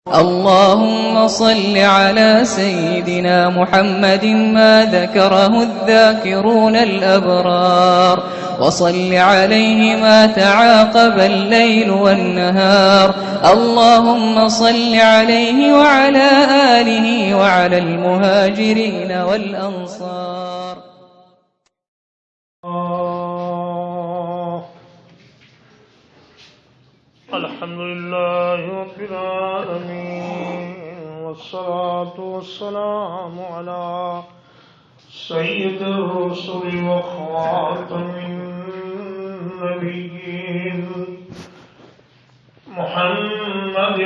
اللهم صل على سيدنا محمد ما ذكره الذاكرون الأبرار، وصل عليه ما تعاقب الليل والنهار. اللهم صل عليه وعلى آله وعلى المهاجرين والأنصار. الحمد لله رب العالمين، والصلاة والسلام على سيد الرسل وخاتم النبيين محمد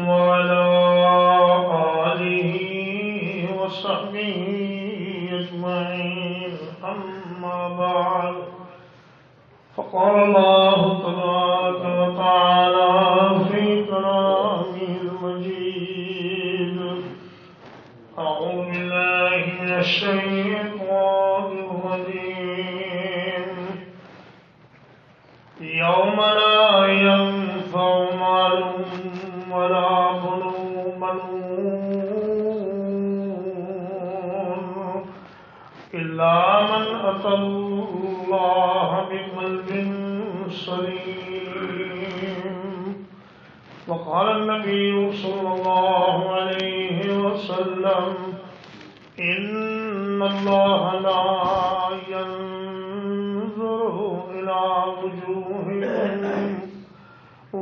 وعلى آله وصحبه أجمعين. أما بعد، فقال الله تبارك وتعالى في كلامه المجيد: أعوذ بالله من الشيطان الرجيم. يوم لا ينفع مال ولا بنون إلا من أتى الله بقلب سليم. وقال النبي صلى الله عليه وسلم: إن الله لا ينظر إلى وجوهكم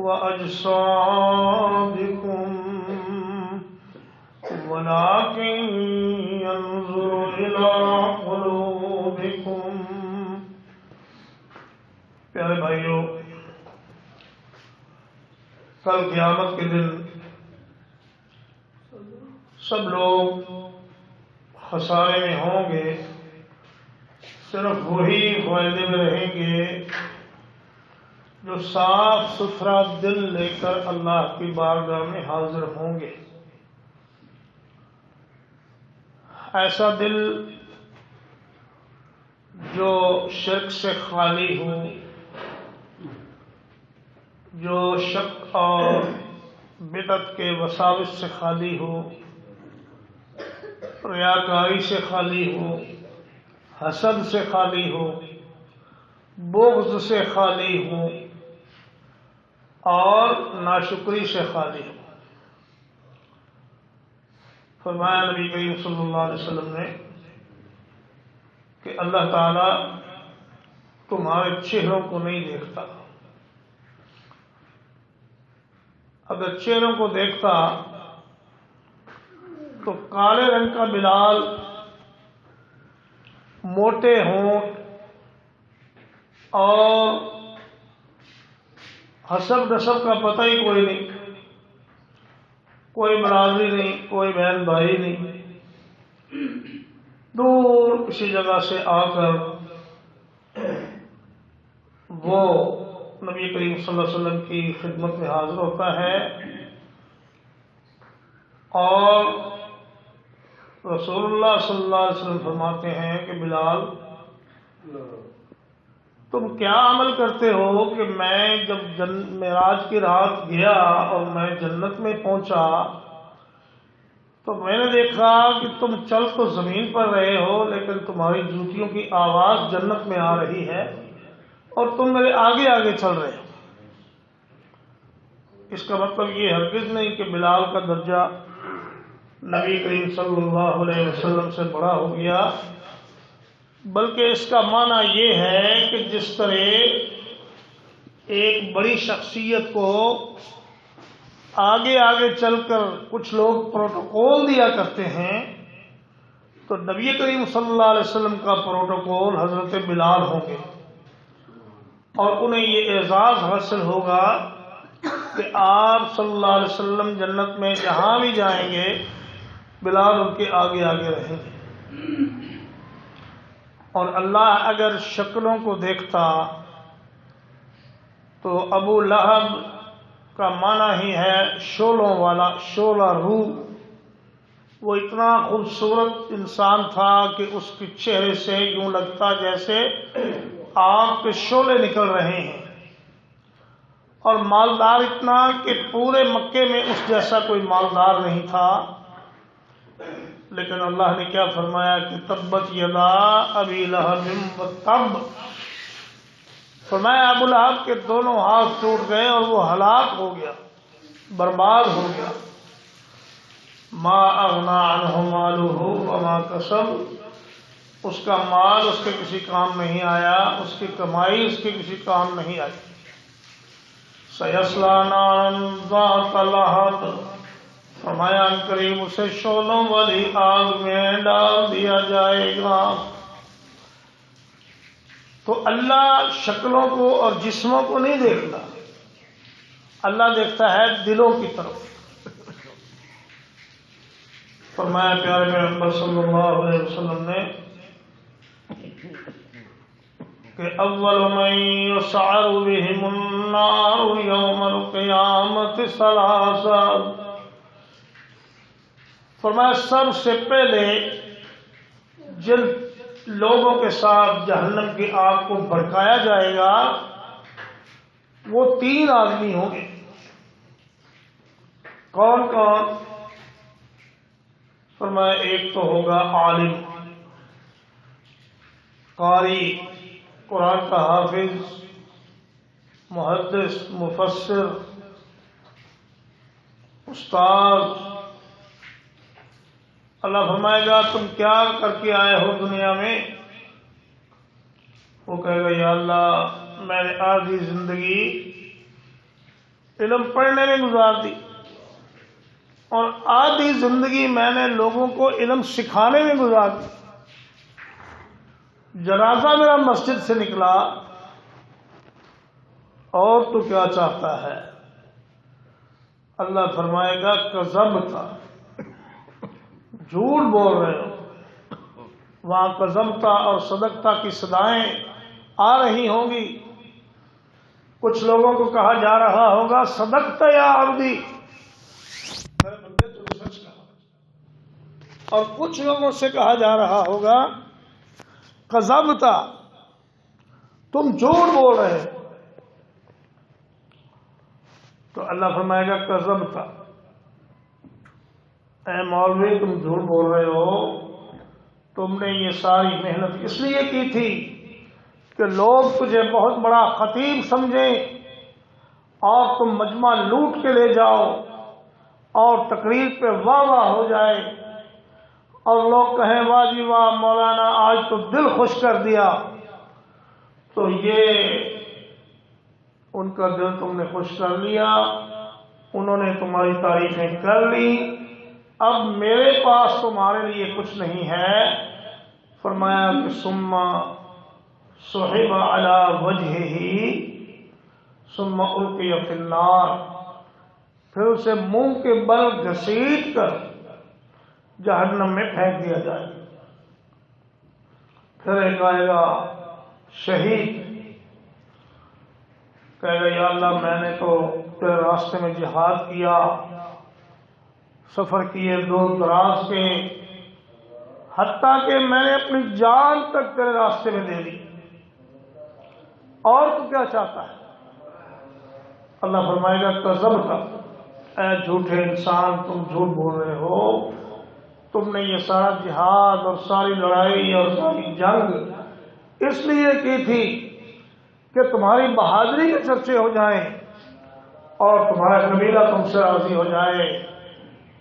وأجسادكم ولكن ينظر إلى قلوبكم. پیارے بھائیوں، کل قیامت کے دن سب لوگ خسارے میں ہوں گے، صرف وہی فائدے میں رہیں گے جو صاف ستھرا دل لے کر اللہ کی بارگاہ میں حاضر ہوں گے. ایسا دل جو شرک سے خالی ہو، جو شک اور بدعت کے وساوس سے خالی ہو، ریاکاری سے خالی ہو، حسد سے خالی ہو، بغض سے خالی ہو اور ناشکری سے خالی ہو. فرمایا نبی کریم صلی اللہ علیہ وسلم نے کہ اللہ تعالیٰ تمہارے چہروں کو نہیں دیکھتا. اگر چہروں کو دیکھتا تو کالے رنگ کا بلال، موٹے ہونٹ اور حسب نسب کا پتہ ہی کوئی نہیں، کوئی برادری نہیں، کوئی بہن بھائی نہیں، دور کسی جگہ سے آ کر وہ نبی کریم صلی اللہ علیہ وسلم کی خدمت میں حاضر ہوتا ہے اور رسول اللہ صلی اللہ علیہ وسلم فرماتے ہیں کہ بلال، تم کیا عمل کرتے ہو کہ میں جب معراج کی رات گیا اور میں جنت میں پہنچا تو میں نے دیکھا کہ تم چل تو زمین پر رہے ہو لیکن تمہاری جوتیوں کی آواز جنت میں آ رہی ہے اور تم میرے آگے آگے چل رہے ہو. اس کا مطلب یہ ہرگز نہیں کہ بلال کا درجہ نبی کریم صلی اللہ علیہ وسلم سے بڑا ہو گیا، بلکہ اس کا معنی یہ ہے کہ جس طرح ایک بڑی شخصیت کو آگے آگے چل کر کچھ لوگ پروٹوکول دیا کرتے ہیں، تو نبی کریم صلی اللہ علیہ وسلم کا پروٹوکول حضرت بلال ہوں گے اور انہیں یہ اعزاز حاصل ہوگا کہ آپ صلی اللہ علیہ وسلم جنت میں جہاں بھی جائیں گے بلال ان کے آگے آگے رہیں گے. اور اللہ اگر شکلوں کو دیکھتا تو ابو لہب کا معنی ہی ہے شولوں والا، شولہ روح. وہ اتنا خوبصورت انسان تھا کہ اس کے چہرے سے یوں لگتا جیسے آگ کے شعلے نکل رہے ہیں، اور مالدار اتنا کہ پورے مکے میں اس جیسا کوئی مالدار نہیں تھا. لیکن اللہ نے کیا فرمایا کہ تبت یدا ابی لہب وتب، فرمایا ابو لہب کے دونوں ہاتھ ٹوٹ گئے اور وہ ہلاک ہو گیا، برباد ہو گیا. ما اغنا عنہ مالہ وما کسب، اس کا مال اس کے کسی کام نہیں آیا، اس کی کمائی اس کے کسی کام نہیں آئی. سیصلی نارا ذات لہب، فرمایا قریب اسے شعلوں والی آگ میں ڈال دیا جائے گا. تو اللہ شکلوں کو اور جسموں کو نہیں دیکھتا، اللہ دیکھتا ہے دلوں کی طرف. فرمایا پیارے پیغمبر صلی اللہ علیہ وسلم نے کہ اول من یسعر بهم النار یوم القیامت ثلاثہ، فرمایا سب سے پہلے جن لوگوں کے ساتھ جہنم کی آگ کو بھڑکایا جائے گا وہ 3 آدمی ہوں گے. کون کون؟ فرمایا ایک تو ہوگا عالم، قاری، قرآن کا حافظ، محدث، مفسر، استاد. اللہ فرمائے گا تم کیا کر کے آئے ہو دنیا میں؟ وہ کہے گا یا اللہ میں نے آدھی زندگی علم پڑھنے میں گزار دی اور آدھی زندگی میں نے لوگوں کو علم سکھانے میں گزار دی. جنازہ میرا مسجد سے نکلا اور تو کیا چاہتا ہے؟ اللہ فرمائے گا کذبت، جھوٹ بول رہے ہو. وہاں کذبتا اور صدقتا کی صدائیں آ رہی ہوں گی. کچھ لوگوں کو کہا جا رہا ہوگا صدقتا یا عبدی، میرے بندے تو نے سچ کہا. اور کچھ لوگوں سے کہا جا رہا ہوگا کذبتا، تم جھوٹ بول رہے ہو. تو اللہ فرمائے گا کذبتا، اے مولوی تم جھوٹ بول رہے ہو، تم نے یہ ساری محنت اس لیے کی تھی کہ لوگ تجھے بہت بڑا خطیب سمجھیں اور تم مجمع لوٹ کے لے جاؤ اور تقریر پہ واہ واہ ہو جائے اور لوگ کہیں واہ جی واہ مولانا آج تو دل خوش کر دیا. تو یہ ان کا دل تم نے خوش کر لیا، انہوں نے تمہاری تعریفیں کر لی، اب میرے پاس تمہارے لیے کچھ نہیں ہے. فرمایا کہ ثم صحب علی وجہہ ثم القی فی النار، پھر اسے منہ کے بل گھسیٹ کر جہنم میں پھینک دیا جائے. پھر ایک آئے گا شہید، کہے گا یا اللہ میں نے تو تیرے راستے میں جہاد کیا، سفر کیے دور دراز کے، حتیٰ کہ میں نے اپنی جان تک تیرے راستے میں دے دی، اور تو کیا چاہتا ہے؟ اللہ فرمائے گا کذبتا، اے جھوٹے انسان تم جھوٹ بول رہے ہو، تم نے یہ سارا جہاد اور ساری لڑائی اور ساری جنگ اس لیے کی تھی کہ تمہاری بہادری کے چرچے ہو جائیں اور تمہارا قبیلہ تم سے راضی ہو جائے،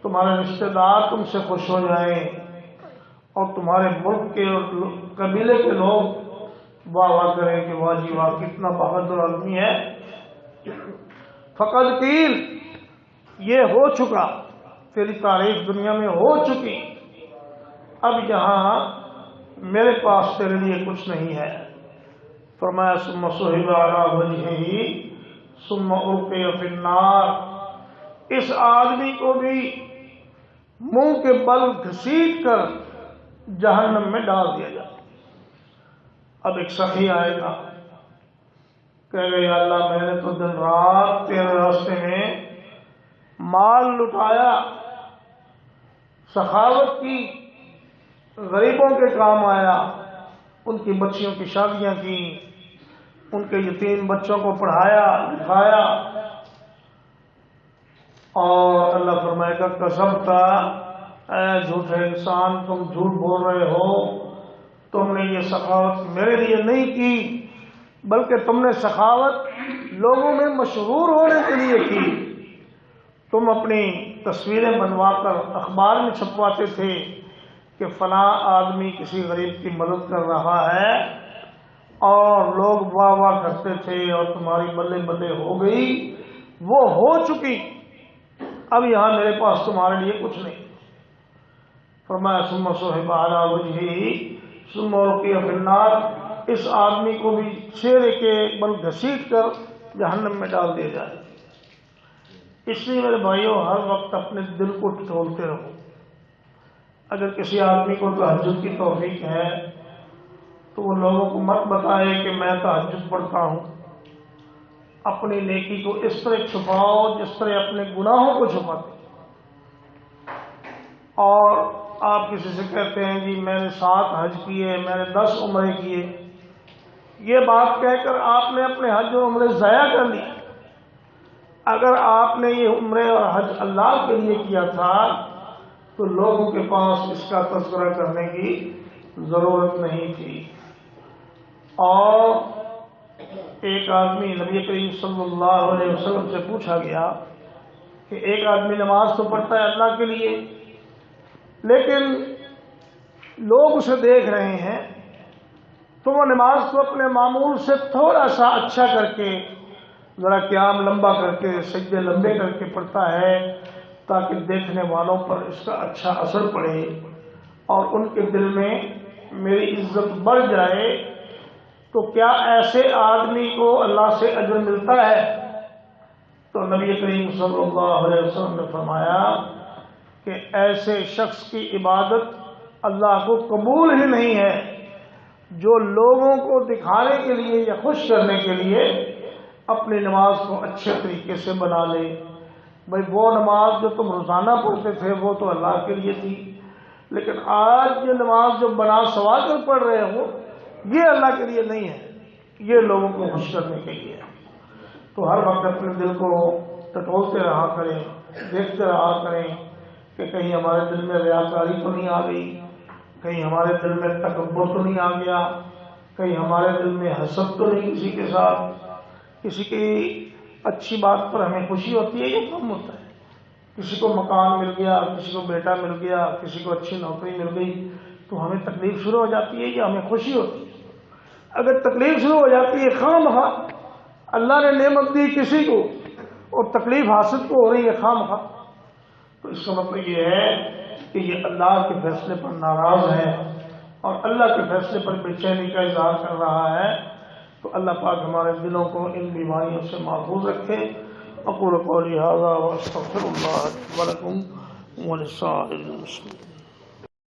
تمہارے رشتہ دار تم سے خوش ہو جائیں اور تمہارے ملک کے اور قبیلے کے لوگ واہ واہ کریں کہ واہ جی واہ کتنا بہادر آدمی ہے. فقد قیل، یہ ہو چکا، تیری تعریف دنیا میں ہو چکی، اب یہاں میرے پاس تیرے لیے کچھ نہیں ہے. فرمایا ثم صحب علی وجہہ ثم القی فی النار، اس آدمی کو بھی منہ کے بل گھسیٹ کر جہنم میں ڈال دیا جائے. اب ایک سخی آئے گا، کہے گا یا اللہ میں نے تو دن رات تیرے راستے میں مال لٹایا، سخاوت کی، غریبوں کے کام آیا، ان کی بچیوں کی شادیاں کی، ان کے یتیم بچوں کو پڑھایا لکھایا، اور اللہ فرمائے گا کذبتا، اے جھوٹے انسان تم جھوٹ بول رہے ہو، تم نے یہ سخاوت میرے لیے نہیں کی بلکہ تم نے سخاوت لوگوں میں مشہور ہونے کے لیے کی۔ تم اپنی تصویریں بنوا کر اخبار میں چھپواتے تھے کہ فلاں آدمی کسی غریب کی مدد کر رہا ہے، اور لوگ واہ واہ کرتے تھے اور تمہاری بلے بلے ہو گئی، وہ ہو چکی، اب یہاں میرے پاس تمہارے لیے کچھ نہیں۔ فرمایا ثم صحب علی وجہہ ثم القی فی النار، اس آدمی کو بھی چہرے کے بل گھسیٹ کر جہنم میں ڈال دیا جائے۔ اس لیے میرے بھائیوں ہر وقت اپنے دل کو ٹٹولتے رہو۔ اگر کسی آدمی کو تہجد کی توفیق ہے تو وہ لوگوں کو مت بتائے کہ میں تہجد پڑھتا ہوں، اپنی نیکی کو اس طرح چھپاؤ جس طرح اپنے گناہوں کو چھپاتے۔ اور آپ کسی سے کہتے ہیں جی میں نے 7 حج کیے، میں نے 10 عمرے کیے، یہ بات کہہ کر آپ نے اپنے حج اور عمرے ضائع کر لی۔ اگر آپ نے یہ عمرے اور حج اللہ کے لیے کیا تھا تو لوگوں کے پاس اس کا تذکرہ کرنے کی ضرورت نہیں تھی۔ اور ایک آدمی نبی کریم صلی اللہ علیہ وسلم سے پوچھا گیا کہ ایک آدمی نماز تو پڑھتا ہے اللہ کے لیے، لیکن لوگ اسے دیکھ رہے ہیں تو وہ نماز کو اپنے معمول سے تھوڑا سا اچھا کر کے، ذرا قیام لمبا کر کے، سجدے لمبے کر کے پڑھتا ہے تاکہ دیکھنے والوں پر اس کا اچھا اثر پڑے اور ان کے دل میں میری عزت بڑھ جائے۔ تو کیا ایسے آدمی کو اللہ سے اجر ملتا ہے؟ تو نبی کریم صلی اللہ علیہ وسلم نے فرمایا کہ ایسے شخص کی عبادت اللہ کو قبول ہی نہیں ہے جو لوگوں کو دکھانے کے لیے یا خوش کرنے کے لیے اپنی نماز کو اچھے طریقے سے بنا لے۔ بھائی وہ نماز جو تم روزانہ پڑھتے تھے وہ تو اللہ کے لیے تھی، لیکن آج یہ نماز جو بنا سوا کر پڑھ رہے ہو یہ اللہ کے لیے نہیں ہے، یہ لوگوں کو خوش کرنے کے لیے ہے۔ تو ہر وقت اپنے دل کو ٹٹولتے رہا کریں، دیکھتے رہا کریں کہ کہیں ہمارے دل میں ریاکاری تو نہیں آ گئی، کہیں ہمارے دل میں تکبر تو نہیں آ گیا، کہیں ہمارے دل میں حسد تو نہیں کسی کے ساتھ۔ کسی کی اچھی بات پر ہمیں خوشی ہوتی ہے یا غم ہوتا ہے؟ کسی کو مکان مل گیا، کسی کو بیٹا مل گیا، کسی کو اچھی نوکری مل گئی تو ہمیں تکلیف شروع ہو جاتی ہے یا ہمیں خوشی ہوتی ہے؟ اگر تکلیف شروع ہو جاتی ہے خواہ اللہ نے نعمت دی کسی کو اور تکلیف حاسد کو ہو رہی ہے خواہ، تو اس کا مطلب یہ ہے کہ یہ اللہ کے فیصلے پر ناراض ہے اور اللہ کے فیصلے پر بے چینی کا اظہار کر رہا ہے۔ تو اللہ پاک ہمارے دلوں کو ان بیماریوں سے محفوظ رکھے۔ اقول قولی ھذا واستغفر اللہ لکم ولسائر المسلمین۔